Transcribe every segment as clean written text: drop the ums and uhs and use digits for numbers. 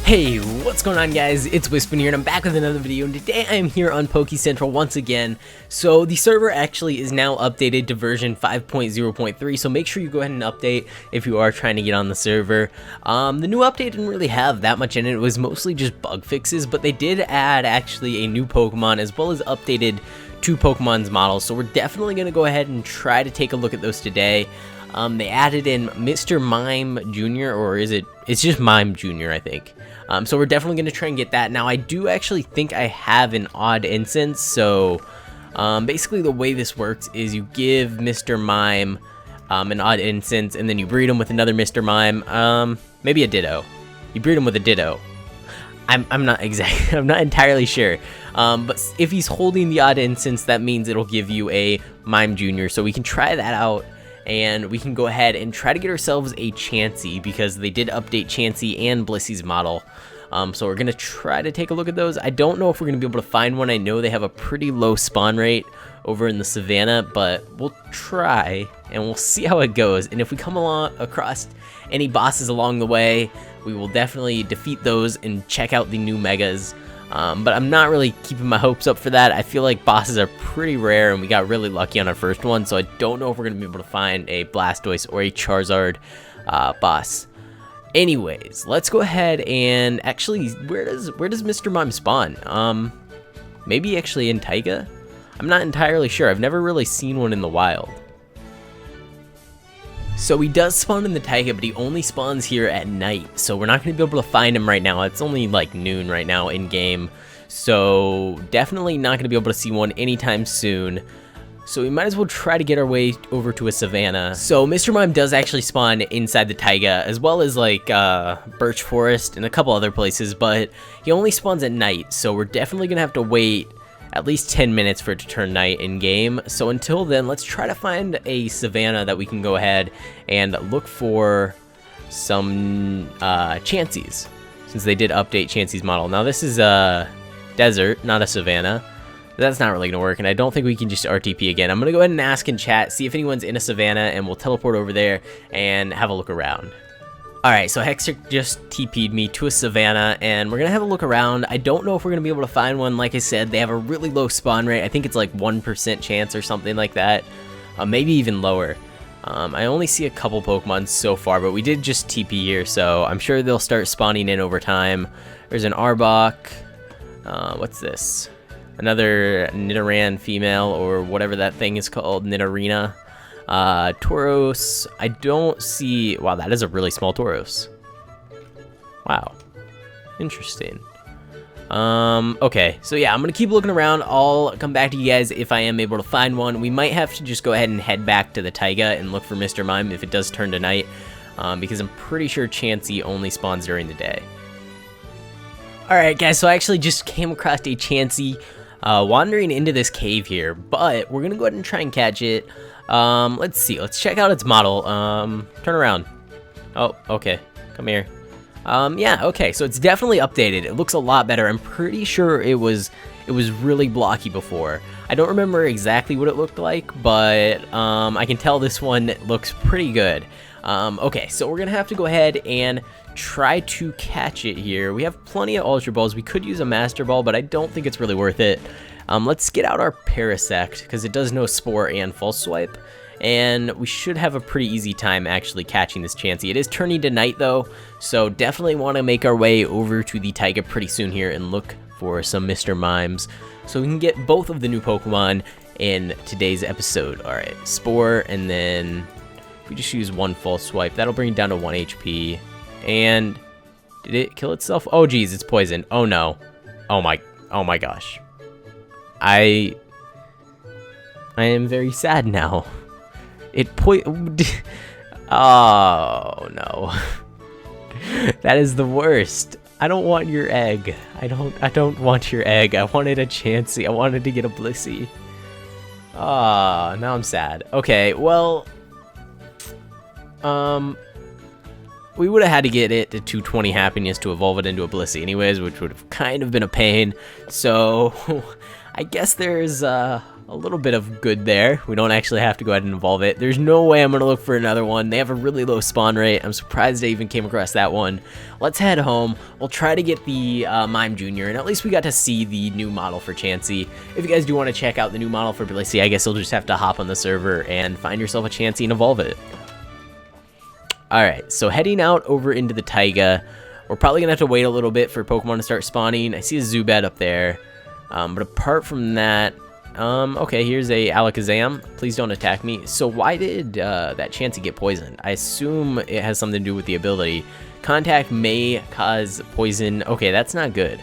Hey, what's going on guys? It's Wispin here and I'm back with another video, and today I am here on Poke Central once again. So the server actually is now updated to version 5.0.3, so make sure you go ahead and update if you are trying to get on the server. The new update didn't really have that much in it. It was mostly just bug fixes, but they did add actually a new Pokemon as well as updated 2 Pokemon's models, so we're definitely going to go ahead and try to take a look at those today. They added in Mr. Mime Jr., or it's just Mime Jr., I think. So we're definitely going to try and get that. Now, I do actually think I have an odd instance, so basically the way this works is you give Mr. Mime an odd instance, and then you breed him with another Mr. Mime, maybe a Ditto. You breed him with a Ditto. I'm not entirely sure. But if he's holding the odd instance, that means it'll give you a Mime Jr., so we can try that out. And we can go ahead and try to get ourselves a Chansey, because they did update Chansey and Blissey's model. So we're going to try to take a look at those. I don't know if we're going to be able to find one. I know they have a pretty low spawn rate over in the savannah, but we'll try and we'll see how it goes. And if we come across any bosses along the way, we will definitely defeat those and check out the new megas. But I'm not really keeping my hopes up for that. I feel like bosses are pretty rare, and we got really lucky on our first one, so I don't know if we're going to be able to find a Blastoise or a Charizard boss. Anyways, let's go ahead and actually, where does Mr. Mime spawn? Maybe actually in Taiga? I'm not entirely sure. I've never really seen one in the wild. So he does spawn in the Taiga, but he only spawns here at night, so we're not going to be able to find him right now. It's only like noon right now in game, so definitely not going to be able to see one anytime soon. So we might as well try to get our way over to a savannah. So Mr. Mime does actually spawn inside the Taiga, as well as like Birch Forest and a couple other places, but he only spawns at night, so we're definitely going to have to wait at least 10 minutes for it to turn night in game. So until then, let's try to find a savannah that we can go ahead and look for some Chanseys, since they did update Chansey's model. Now this is a desert, not a savannah. That's not really gonna work, and I don't think we can just RTP again. I'm gonna go ahead and ask in chat, see if anyone's in a savannah, and we'll teleport over there and have a look around. Alright, so Hexer just TP'd me to a savannah, and we're going to have a look around. I don't know if we're going to be able to find one. Like I said, they have a really low spawn rate. I think it's like 1% chance or something like that. Maybe even lower. I only see a couple Pokemon so far, but we did just TP here, so I'm sure they'll start spawning in over time. There's an Arbok. What's this? Another Nidoran female, or whatever that thing is called, Nidorina. Tauros, I don't see. Wow, that is a really small Tauros. Wow, interesting. Okay, so yeah, I'm gonna keep looking around. I'll come back to you guys if I am able to find one. We might have to just go ahead and head back to the Taiga and look for Mr. Mime if it does turn to night, because I'm pretty sure Chansey only spawns during the day. Alright guys, so I actually just came across a Chansey wandering into this cave here, but we're gonna go ahead and try and catch it. Let's see, let's check out its model. Turn around. Oh, okay, come here. Yeah, okay, so it's definitely updated. It looks a lot better. I'm pretty sure it was really blocky before. I don't remember exactly what it looked like, but I can tell this one looks pretty good. Okay, so we're gonna have to go ahead and try to catch it here. We have plenty of Ultra Balls. We could use a Master Ball, but I don't think it's really worth it. Let's get out our Parasect, because it does know Spore and False Swipe, and we should have a pretty easy time actually catching this Chansey. It is turning to night though, so definitely want to make our way over to the Taiga pretty soon here and look for some Mr. Mimes, so we can get both of the new Pokemon in today's episode. Alright, Spore, and then if we just use one False Swipe, that'll bring it down to 1 HP. And did it kill itself? Oh geez, it's poisoned. Oh no. Oh my gosh. I am very sad now. Oh no. That is the worst. I don't want your egg. I don't want your egg. I wanted a Chansey. I wanted to get a Blissey. Ah, now I'm sad. Okay, well, we would have had to get it to 220 happiness to evolve it into a Blissey anyways, which would have kind of been a pain. So I guess there's a little bit of good there. We don't actually have to go ahead and evolve it. There's no way I'm going to look for another one. They have a really low spawn rate. I'm surprised I even came across that one. Let's head home. We'll try to get the Mime Jr., and at least we got to see the new model for Chansey. If you guys do want to check out the new model for Blissey, I guess you'll just have to hop on the server and find yourself a Chansey and evolve it. Alright, so heading out over into the taiga. We're probably going to have to wait a little bit for Pokemon to start spawning. I see a Zubat up there. But apart from that, okay, here's a Alakazam. Please don't attack me. So why did that Chansey get poisoned? I assume it has something to do with the ability. Contact may cause poison. Okay, that's not good.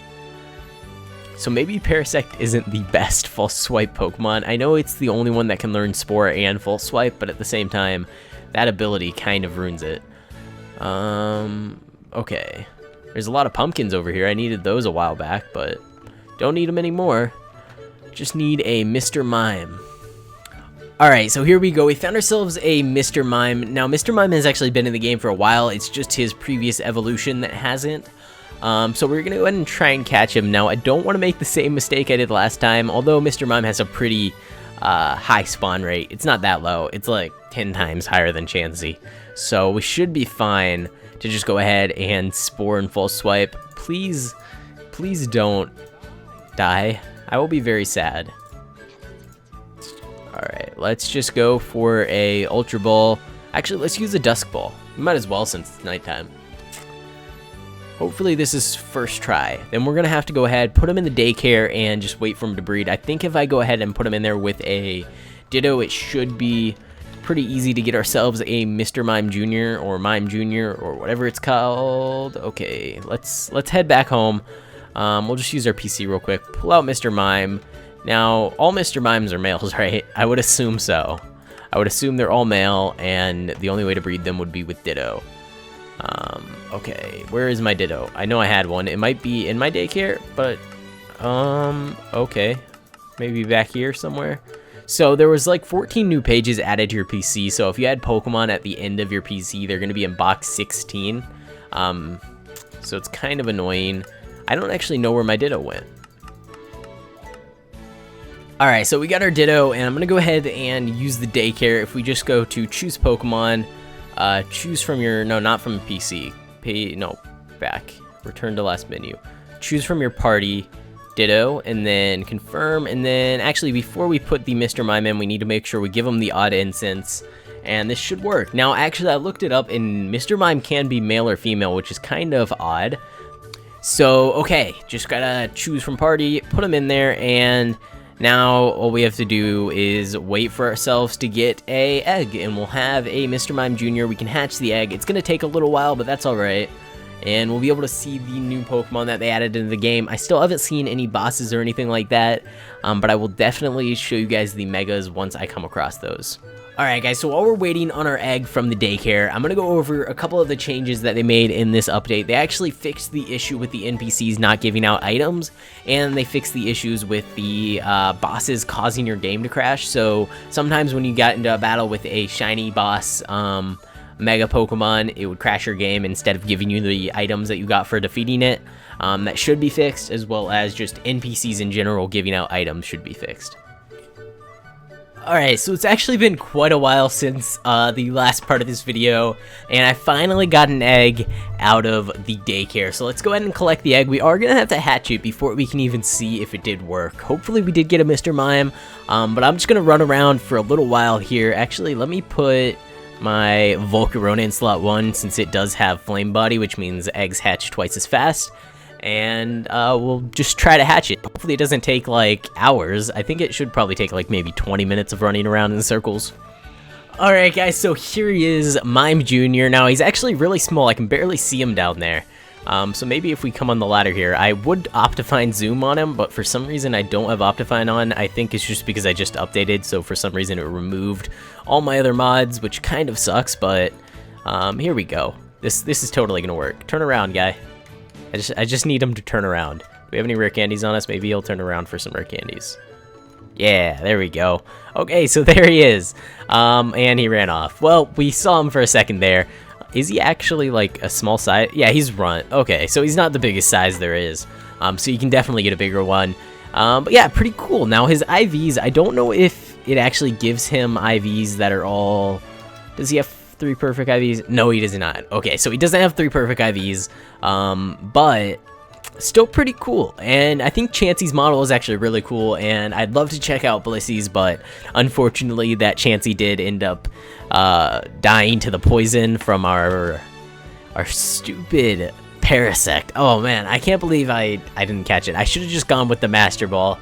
So maybe Parasect isn't the best False Swipe Pokemon. I know it's the only one that can learn Spore and False Swipe, but at the same time, that ability kind of ruins it. Okay. There's a lot of pumpkins over here. I needed those a while back, but don't need them anymore. Just need a Mr. Mime. Alright, so here we go. We found ourselves a Mr. Mime. Now, Mr. Mime has actually been in the game for a while. It's just his previous evolution that hasn't. So we're going to go ahead and try and catch him. Now, I don't want to make the same mistake I did last time, although Mr. Mime has a pretty high spawn rate. It's not that low. It's like 10 times higher than Chansey. So we should be fine to just go ahead and Spore and False Swipe. Please, please don't die. I will be very sad. Alright, let's just go for a Ultra Ball. Actually, let's use a Dusk Ball. We might as well since it's nighttime. Hopefully this is first try. Then we're going to have to go ahead, put him in the daycare, and just wait for him to breed. I think if I go ahead and put him in there with a Ditto, it should be pretty easy to get ourselves a Mr. Mime Jr. or Mime Jr. or whatever it's called. Okay, let's head back home. We'll just use our PC real quick. Pull out Mr. Mime. Now, all Mr. Mimes are males, right? I would assume so. I would assume they're all male, and the only way to breed them would be with Ditto. Okay, where is my Ditto? I know I had one. It might be in my daycare, but, okay. Maybe back here somewhere. So there was like 14 new pages added to your PC, so if you had Pokemon at the end of your PC, they're going to be in box 16. So it's kind of annoying. I don't actually know where my Ditto went. Alright, so we got our Ditto, and I'm going to go ahead and use the daycare. If we just go to choose Pokemon, choose from your, no, not from PC. No, back. Return to last menu. Choose from your party, Ditto, and then confirm, and then actually before we put the Mr. Mime in, we need to make sure we give him the odd incense, and this should work. Now, actually, I looked it up, and Mr. Mime can be male or female, which is kind of odd. So, okay, just gotta choose from party, put him in there, and now all we have to do is wait for ourselves to get a egg, and we'll have a Mr. Mime Jr. We can hatch the egg. It's gonna take a little while, but that's alright. And we'll be able to see the new Pokemon that they added into the game. I still haven't seen any bosses or anything like that, but I will definitely show you guys the Megas once I come across those. Alright guys, so while we're waiting on our egg from the daycare, I'm going to go over a couple of the changes that they made in this update. They actually fixed the issue with the NPCs not giving out items, and they fixed the issues with the bosses causing your game to crash. So sometimes when you got into a battle with a shiny boss Mega Pokemon, it would crash your game instead of giving you the items that you got for defeating it. That should be fixed, as well as just NPCs in general giving out items should be fixed. Alright, so it's actually been quite a while since the last part of this video, and I finally got an egg out of the daycare. So let's go ahead and collect the egg. We are going to have to hatch it before we can even see if it did work. Hopefully we did get a Mr. Mime, but I'm just going to run around for a little while here. Actually, let me put my Volcarona in slot 1, since it does have Flame Body, which means eggs hatch twice as fast. And we'll just try to hatch it. Hopefully it doesn't take like hours. I think it should probably take like maybe 20 minutes of running around in circles. Alright guys, so here he is, Mime Jr. Now he's actually really small. I can barely see him down there. So maybe if we come on the ladder here, I would Optifine Zoom on him, but for some reason I don't have Optifine on. I think it's just because I just updated, so for some reason it removed all my other mods, which kind of sucks, but here we go. This is totally gonna work. Turn around, guy. I just need him to turn around. Do we have any rare candies on us? Maybe he'll turn around for some rare candies. Yeah, there we go. Okay, so there he is. And he ran off. Well, we saw him for a second there. Is he actually like a small size? Yeah, he's runt. Okay, so he's not the biggest size there is. So you can definitely get a bigger one. But yeah, pretty cool. Now his IVs, I don't know if it actually gives him IVs that are all... Does he have 3 perfect IVs? No, he does not. Okay, so he doesn't have 3 perfect IVs, but still pretty cool. And I think Chansey's model is actually really cool, and I'd love to check out Blissey's, but unfortunately that Chansey did end up dying to the poison from our stupid Parasect. Oh man, I can't believe I didn't catch it. I should have just gone with the Master Ball.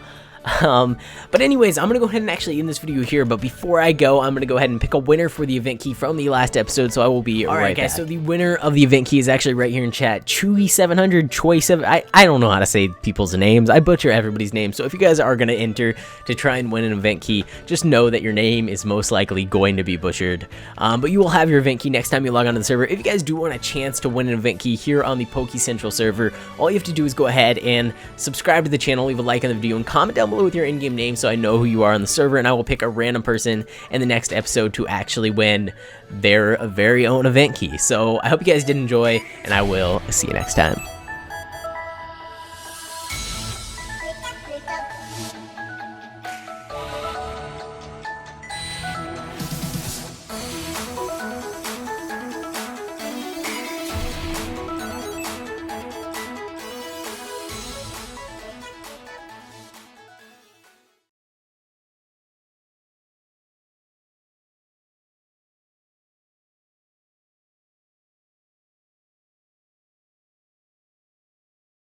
But anyways, I'm gonna go ahead and actually end this video here, but before I go, I'm gonna go ahead and pick a winner for the event key from the last episode, so I will be right back. So the winner of the event key is actually right here in chat, Chewy700, Choi7, I don't know how to say people's names, I butcher everybody's names, so if you guys are gonna enter to try and win an event key, just know that your name is most likely going to be butchered, but you will have your event key next time you log onto the server. If you guys do want a chance to win an event key here on the Poke Central server, all you have to do is go ahead and subscribe to the channel, leave a like on the video, and comment down below with your in-game name so I know who you are on the server, and I will pick a random person in the next episode to actually win their very own event key. So I hope you guys did enjoy, and I will see you next time.